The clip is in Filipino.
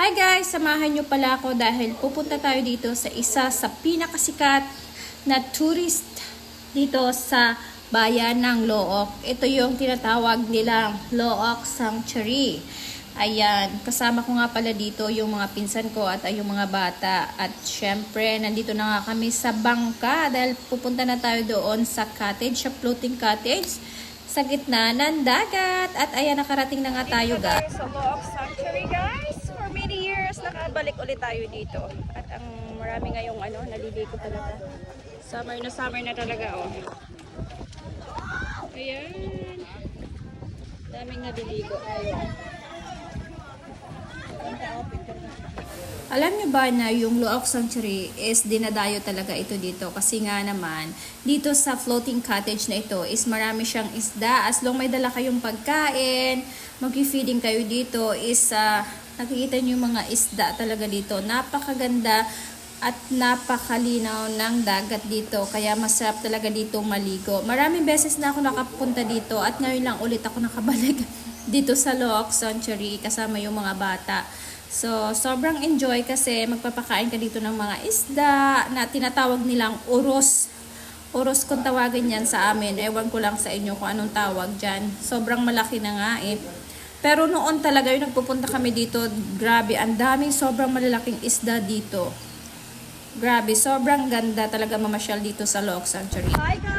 Hi guys! Samahan nyo pala ako dahil pupunta tayo dito sa isa sa pinakasikat na tourist dito sa bayan ng Looc. Ito yung tinatawag nilang Looc Sanctuary. Ayan, kasama ko nga pala dito yung mga pinsan ko at yung mga bata. At syempre, nandito na nga kami sa bangka dahil pupunta na tayo doon sa cottage, sa floating cottage sa gitna ng dagat. At ayan, nakarating na nga tayo guys. Sa Looc Sanctuary guys. For many years, nakabalik ulit tayo dito. At ang marami ngayong naliligo talaga. Summer na talaga oh. Ayan. Daming naliligo ngayon. Alam nyo ba na yung Looc Sanctuary is dinadayo talaga ito dito kasi nga naman dito sa floating cottage na ito is marami siyang isda. As long may dala kayong pagkain, mag-feeding kayo dito is nakikita nyo yung mga isda talaga dito. Napakaganda at napakalinaw ng dagat dito kaya masarap talaga dito maligo. Maraming beses na ako nakapunta dito at ngayon lang ulit ako nakabalik dito sa Looc Sanctuary kasama yung mga bata. So, sobrang enjoy kasi magpapakain ka dito ng mga isda na tinatawag nilang uros. Uros kung tawagin yan sa amin. Ewan ko lang sa inyo kung anong tawag dyan. Sobrang malaki na nga eh. Pero noon talaga yung nagpupunta kami dito, grabe, ang daming sobrang malalaking isda dito. Grabe, sobrang ganda talaga mamasyal dito sa Looc Sanctuary. Hi guys!